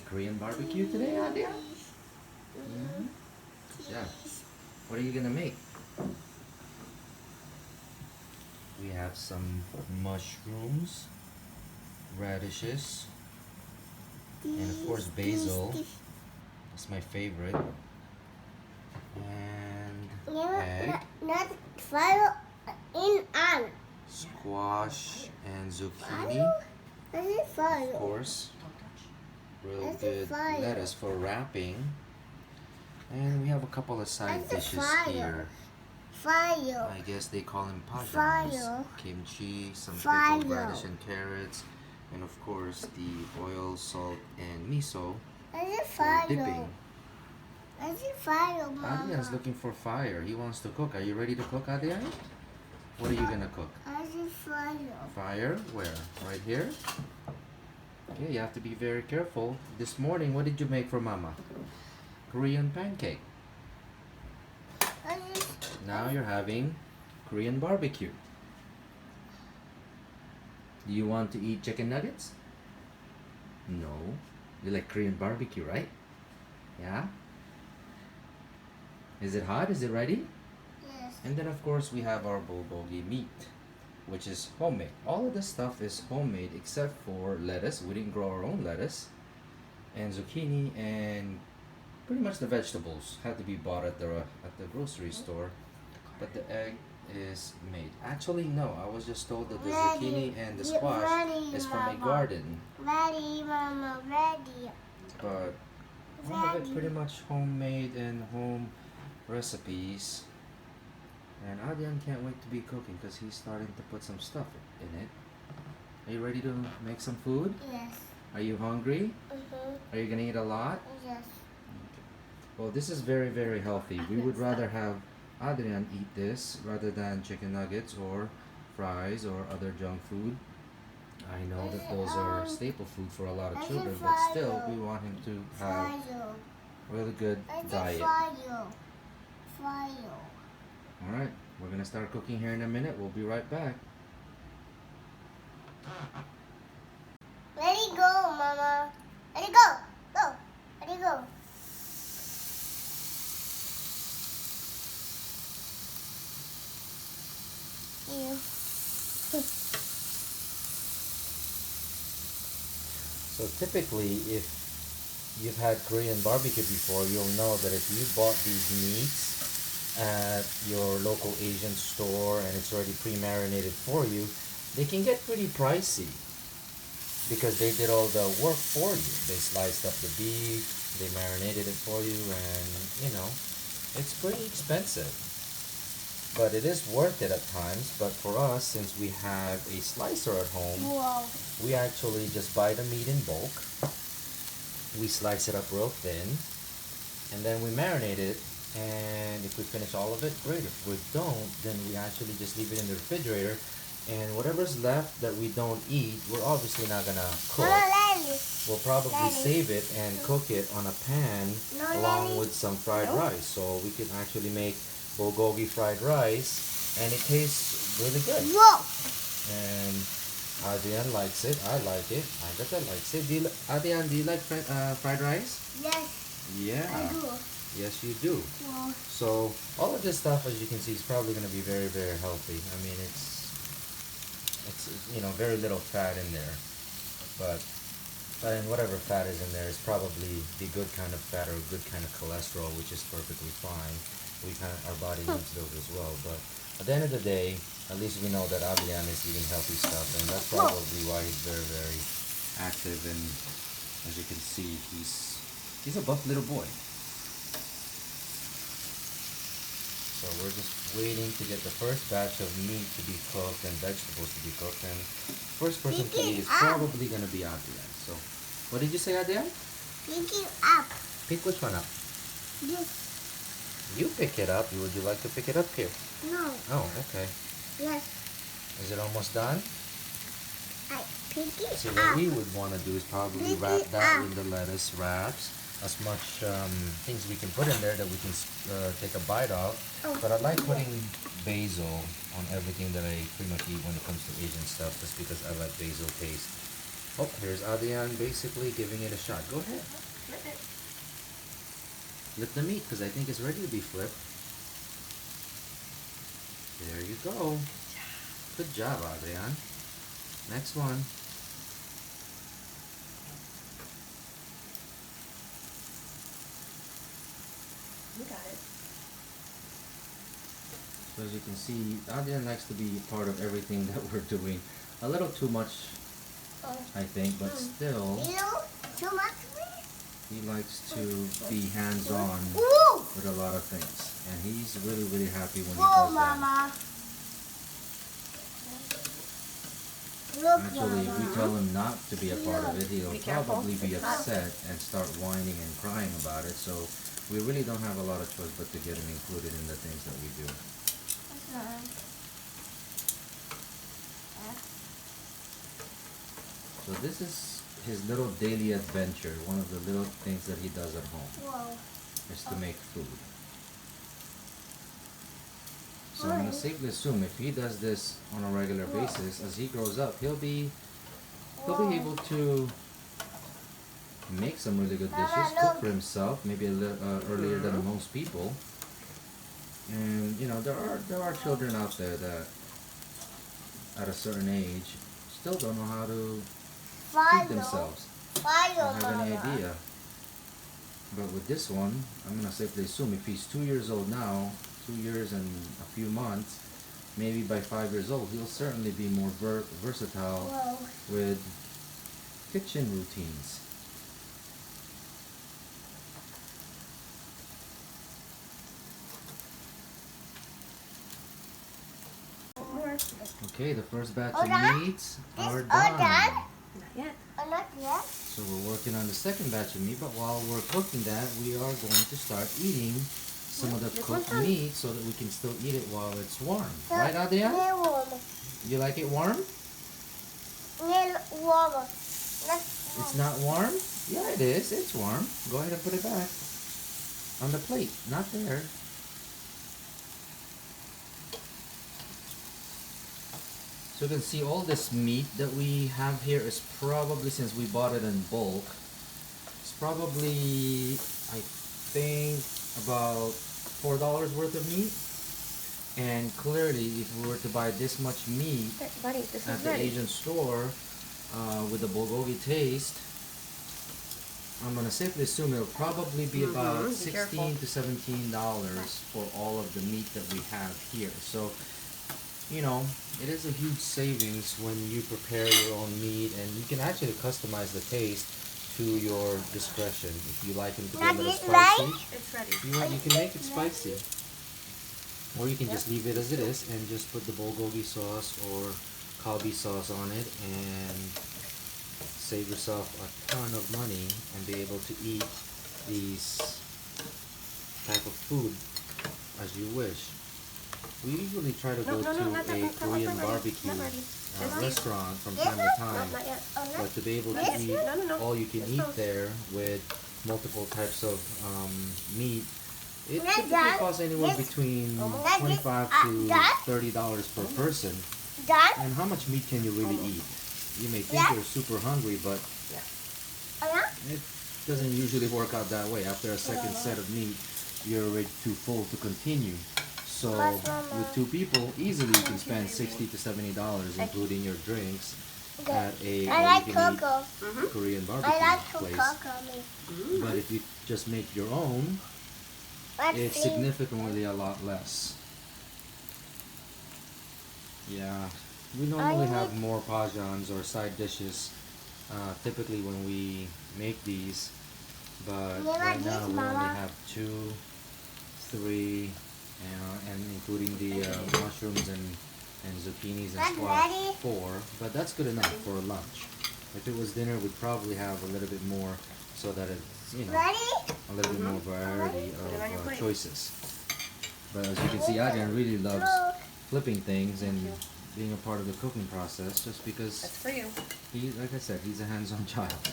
make Korean barbecue today, Adrian? Mm-hmm. Yeah. What are you gonna make? We have some mushrooms, radishes, and of course basil. That's my favorite. And egg, Not fire in on. squash, and zucchini. Of Fire. course, real That's a good fire. lettuce for wrapping. And we have a couple of side That's a dishes fire. here. Fire. I guess they call them pajams. Fire. Kimchi, some Fire. pickled radish and carrots, and of course the oil, salt, and miso That's a for fire. dipping. That's a fire, Mama. Adrian's looking for fire. He wants to cook. Are you ready to cook, Adrian? What are you gonna cook? That's a fire. Fire? Where? Right here? Okay, you have to be very careful. This morning, what did you make for Mama? Korean pancake. Now you're having Korean barbecue. Do you want to eat chicken nuggets? No. You like Korean barbecue, right? Yeah? Is it hot? Is it ready? Yes. And then of course we have our bulgogi meat, which is homemade. All of this stuff is homemade except for lettuce. We didn't grow our own lettuce. And zucchini and pretty much the vegetables had to be bought at the grocery store. But the egg is made. Actually, no. I was just told that the zucchini and the squash is from a garden. Ready, Mama, ready. But all of it pretty much homemade and home recipes. And Adrian can't wait to be cooking because he's starting to put some stuff in it. Are you ready to make some food? Yes. Are you hungry? Mm-hmm. Are you gonna eat a lot? Yes. Well, this is very, very healthy. We would rather have Adrian eat this rather than chicken nuggets or fries or other junk food. I know that those are staple food for a lot of children, but still, we want him to have a really good diet. Fire. Alright, we're gonna start cooking here in a minute. We'll be right back. Let it go, Mama. Let it go. Go. Let it go. Yeah. So typically, if you've had Korean barbecue before, you'll know that if you bought these meats at your local Asian store and it's already pre-marinated for you, they can get pretty pricey because they did all the work for you. They sliced up the beef, they marinated it for you, and you know, it's pretty expensive. But it is worth it at times. But for us, since we have a slicer at home, Whoa. we actually just buy the meat in bulk. We slice it up real thin, and then we marinate it. And if we finish all of it, great. If we don't, then we actually just leave it in the refrigerator. And whatever's left that we don't eat, we're obviously not gonna cook. We'll probably save it and cook it on a pan along with some fried rice. So we can actually make bulgogi fried rice, and it tastes really good. Whoa. And Adrian likes it. I like it. Agatha likes it. Adrian, do you like fried rice? Yes. Yeah. I do. Yes, you do. Whoa. So all of this stuff, as you can see, is probably going to be very, very healthy. I mean, it's you know, very little fat in there, but and whatever fat is in there is probably the good kind of fat or good kind of cholesterol, which is perfectly fine. Our body needs those as well. But at the end of the day, at least we know that Adrian is eating healthy stuff, and that's probably why he's very, very active. And as you can see, he's a buff little boy. So we're just waiting to get the first batch of meat to be cooked and vegetables to be cooked, and first person to eat is probably going to be Adrian. So, what did you say, Adrian? Pick it up. Pick which one up? Yes. You pick it up. Would you like to pick it up here? No. Oh, okay. Yes. Is it almost done? I pick it So up. what we would want to do is probably Pick wrap it that up. with the lettuce wraps. As much things we can put in there that we can take a bite of. Oh. But I like putting basil on everything that I pretty much eat when it comes to Asian stuff, just because I like basil taste. Oh, here's Adrian basically giving it a shot. Go ahead. Flip it. Flip the meat because I think it's ready to be flipped. There you go. Good job, Adrian. Next one. You got it. So as you can see, Adrian likes to be part of everything that we're doing. A little too much, I think, but still, Too much? he likes to be hands-on Woo! with a lot of things. And he's really, really happy when he Whoa, does that. Mama. Look, Actually, if we Mama. tell him not to be a part of it, he'll Be careful. probably be It's hot. upset and start whining and crying about it. So we really don't have a lot of choice but to get him included in the things that we do. So this is his little daily adventure, one of the little things that he does at home, Whoa. is to make food. So I'm going to safely assume if he does this on a regular basis, as he grows up, he'll be able to make some really good dishes, cook for himself, maybe a little earlier than most people. And you know, there are children out there that at a certain age still don't know how to feed themselves. Don't have any idea. But with this one, I'm gonna safely assume if he's 2 years old now, 2 years and a few months, maybe by 5 years old, he'll certainly be more versatile with kitchen routines. More. Okay, the first batch All of done? meats This are all done. done? Not yet. Not yet. So we're working on the second batch of meat, but while we're cooking that, we are going to start eating some of the This cooked one's done. meat so that we can still eat it while it's warm. Right, Adrian? Warm. You like it warm? Warm. It's not warm? Yeah, it is. It's warm. Go ahead and put it back on the plate, not there. So you can see all this meat that we have here is probably, since we bought it in bulk, it's probably, I think, about $4 worth of meat. And clearly, if we were to buy this much meat Hey, buddy, this at is the ready. Asian store with the bulgogi taste, I'm gonna safely assume it'll probably be about Be $16 careful. to $17 for all of the meat that we have here. So, you know, it is a huge savings when you prepare your own meat, and you can actually customize the taste to your discretion. If you like them to be a little spicy, It's ready. you can make it spicy. Or you can just leave it as it is and just put the bulgogi sauce or kalbi sauce on it and save yourself a ton of money and be able to eat these type of food as you wish. We usually try to go to a Korean barbecue restaurant from time to time, Not yet. but to be able to Yes. eat No. all you can eat there with multiple types of meat, it typically costs anywhere between $25 to $30 per person. Done? And how much meat can you really eat? You may think you're super hungry, but it doesn't usually work out that way. After a second set of meat, you're already too full to continue. So with two people, easily you can spend $60 to $70, including your drinks, at a I like all-you-can-eat cocoa. Korean I like barbecue place. cocoa. But if you just make your own, it's significantly a lot less. Yeah, we normally have more pajans or side dishes typically when we make these, but right now we only have 2, 3, and including the mushrooms and zucchinis and squash, 4, but that's good enough for lunch. If it was dinner, we'd probably have a little bit more so that it's, you know, a little bit more variety of choices. But as you can see, Adrian really loves flipping things and being a part of the cooking process just because That's for you. he, like I said, he's a hands-on child.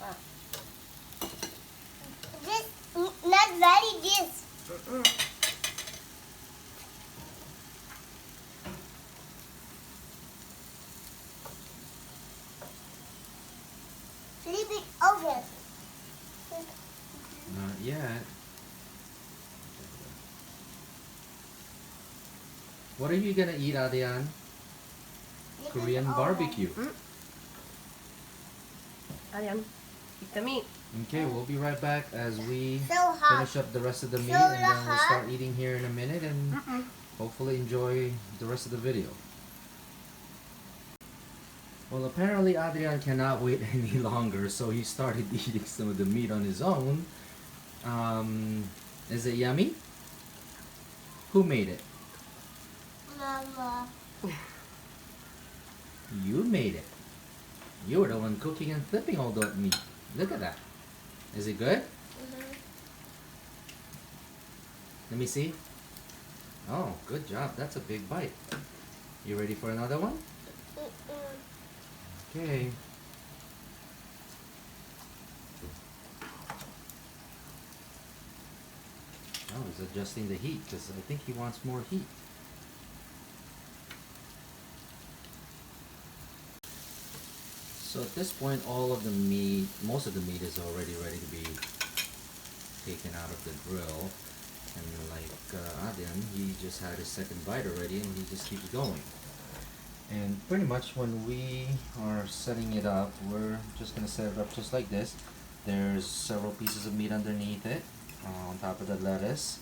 Wow. Not ready this. Is it open? Not yet. What are you gonna eat, Adrian? Korean barbecue. Adrian, eat the meat. Okay, we'll be right back as we So hot. finish up the rest of the meat, So and then we'll hot. start eating here in a minute and hopefully enjoy the rest of the video. Well, apparently Adrian cannot wait any longer, so he started eating some of the meat on his own. Is it yummy? Who made it? Mama. You made it. You were the one cooking and flipping all that meat. Look at that. Is it good? Let me see. Oh, good job. That's a big bite. You ready for another one? Okay. Oh, he's adjusting the heat because I think he wants more heat. So at this point, all of the meat, most of the meat is already ready to be taken out of the grill. And like Adrian, he just had his second bite already and he just keeps going. And pretty much when we are setting it up, we're just going to set it up just like this. There's several pieces of meat underneath it, on top of the lettuce.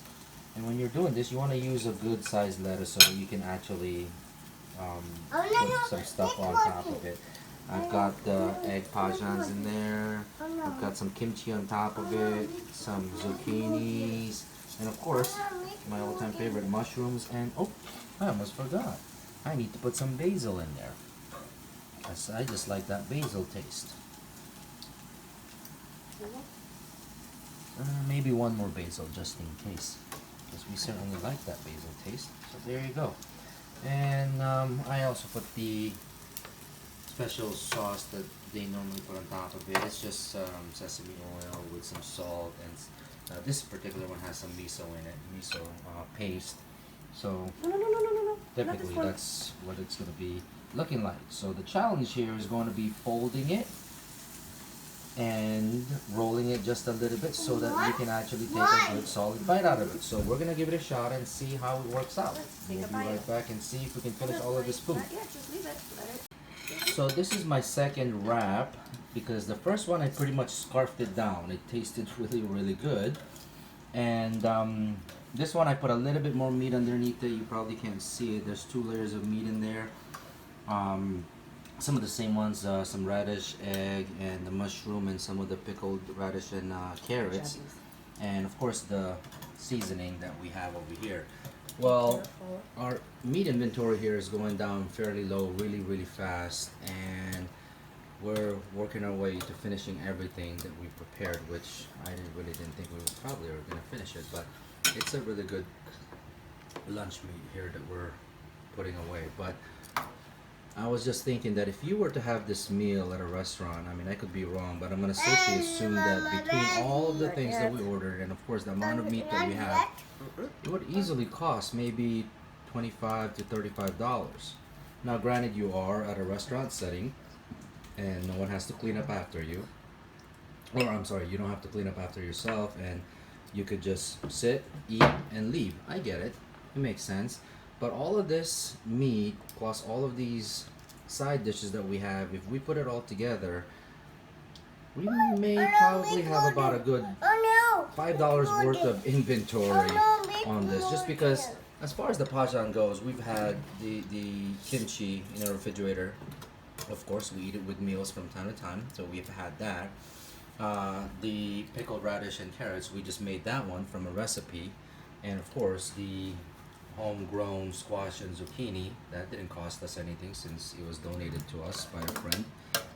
And when you're doing this, you want to use a good sized lettuce so that you can actually put some stuff on top of it. I've got the egg pajans in there, I've got some kimchi on top of it, some zucchinis, and of course, my all-time favorite, mushrooms, and oh, I almost forgot. I need to put some basil in there. I just like that basil taste. Maybe one more basil just in case, because we certainly like that basil taste. So there you go. And I also put the special sauce that they normally put on top of it. It's just sesame oil with some salt, and this particular one has some miso in it, miso paste. So No. typically that's what it's going to be looking like. So the challenge here is going to be folding it and rolling it just a little bit so that you can actually take a good solid bite out of it. So we're going to give it a shot and see how it works out. We'll be right back and see if we can finish all of this food. Yeah, just leave it. Let it. So this is my second wrap because the first one I pretty much scarfed it down. It tasted really good. And this one I put a little bit more meat underneath it. You probably can't see it. There's 2 layers of meat in there. Some of the same ones, some radish, egg, and the mushroom, and some of the pickled radish and carrots. And of course the seasoning that we have over here. Well, our meat inventory here is going down fairly low, really fast, and we're working our way to finishing everything that we prepared, which I really didn't think we would probably are going to finish it, but it's a really good lunch meat here that we're putting away. But I was just thinking that if you were to have this meal at a restaurant, I mean, I could be wrong, but I'm going to safely assume that between all of the things that we ordered and of course the amount of meat that we have, it would easily cost maybe $25 to $35. Now granted, you are at a restaurant setting and no one has to clean up after you, or I'm sorry, you don't have to clean up after yourself, and you could just sit, eat, and leave. I get it, it makes sense. But all of this meat plus all of these side dishes that we have, if we put it all together, we may probably have about a good $5 worth of inventory on this, just because as far as the pajan goes, we've had the kimchi in our refrigerator. Of course, we eat it with meals from time to time, so we've had that. The pickled radish and carrots, we just made that one from a recipe. And of course, the homegrown squash and zucchini, that didn't cost us anything since it was donated to us by a friend.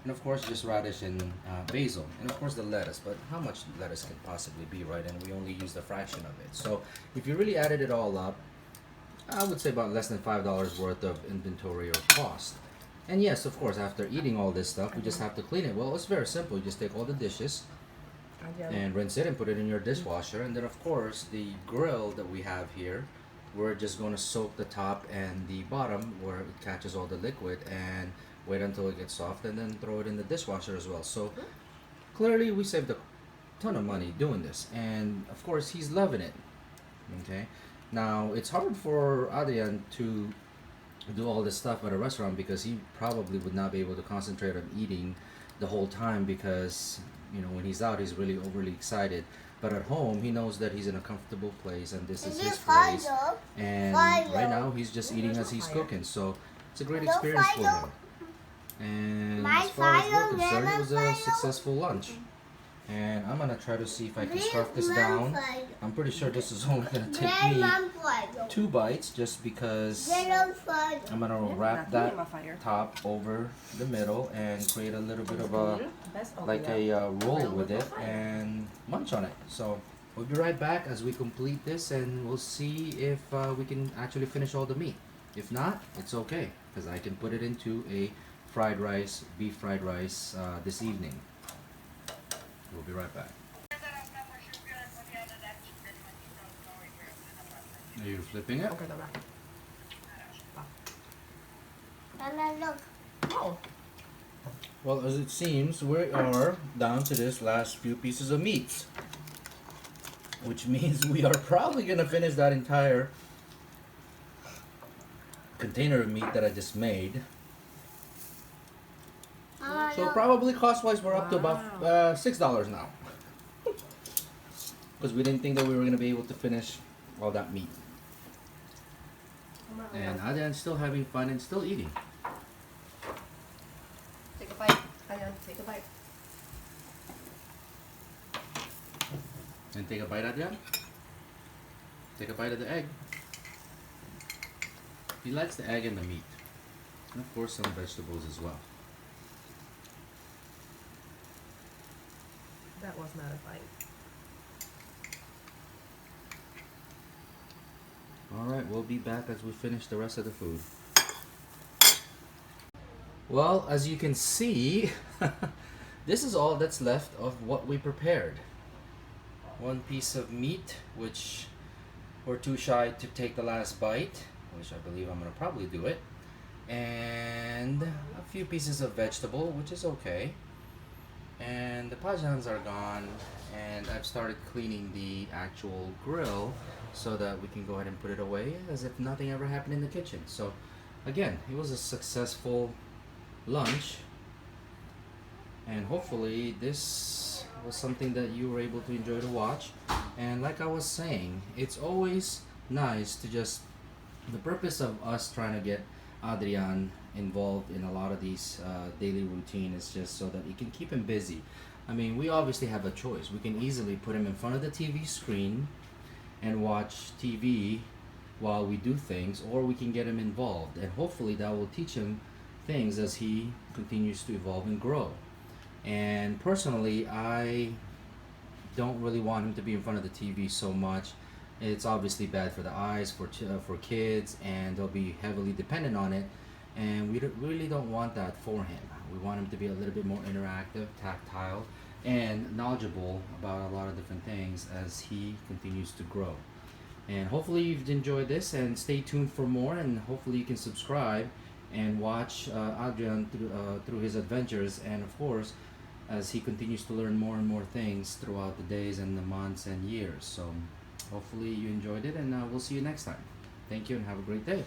And of course, just radish and basil, and of course the lettuce. But how much lettuce can possibly be, right? And we only used a fraction of it. So if you really added it all up, I would say about less than $5 worth of inventory or cost. And yes, of course, after eating all this stuff, we just have to clean it. Well, it's very simple. You just take all the dishes and rinse it and put it in your dishwasher. And then of course, the grill that we have here, we're just going to soak the top and the bottom where it catches all the liquid and wait until it gets soft, and then throw it in the dishwasher as well. So clearly we saved a ton of money doing this, and of course he's loving it. Okay, now it's hard for Adrian to do all this stuff at a restaurant because he probably would not be able to concentrate on eating the whole time because when he's out he's really overly excited. But at home he knows that he's in a comfortable place and this is his place, and right now he's just eating as he's cooking, so it's a great experience for him. And as far as we're concerned, it was a successful lunch. And I'm gonna try to see if I can scarf this down. I'm pretty sure this is only gonna take me 2 bites just because I'm gonna wrap that top over the middle and create a little bit of a roll with it and munch on it. So we'll be right back as we complete this, and we'll see if we can actually finish all the meat. If not, it's okay because I can put it into a beef fried rice this evening. We'll be right back. Are you flipping it? Okay, dobra. Mama, look. Oh. Well, as it seems, we are down to this last few pieces of meat, which means we are probably gonna finish that entire container of meat that I just made. Mama, So look. probably cost-wise, we're up to about Wow. $6 now, because we didn't think that we were gonna be able to finish all that meat. And Adrian's still having fun and still eating. Take a bite. Adrian, take a bite. And take a bite, Adrian. Take a bite of the egg. He likes the egg and the meat, and of course some vegetables as well. That was not a bite. Alright, we'll be back as we finish the rest of the food. Well, as you can see, this is all that's left of what we prepared. 1 piece of meat, which we're too shy to take the last bite, which I believe I'm going to probably do it. And a few pieces of vegetable, which is okay. And the pajans are gone, and I've started cleaning the actual grill so that we can go ahead and put it away as if nothing ever happened in the kitchen. So again, it was a successful lunch, and hopefully this was something that you were able to enjoy to watch. And like I was saying, it's always nice to just, the purpose of us trying to get Adrian involved in a lot of these daily routine is just so that he can keep him busy. I mean, we obviously have a choice. We can easily put him in front of the TV screen and watch TV while we do things, or we can get him involved, and hopefully that will teach him things as he continues to evolve and grow. And personally, I don't really want him to be in front of the TV so much. It's obviously bad for the eyes, for kids, and they'll be heavily dependent on it, and we really don't want that for him. We want him to be a little bit more interactive, tactile, and knowledgeable about a lot of different things as he continues to grow. And hopefully you've enjoyed this, and stay tuned for more, and hopefully you can subscribe and watch Adrian through his adventures, and of course as he continues to learn more and more things throughout the days and the months and years. So hopefully you enjoyed it, and we'll see you next time. Thank you and have a great day.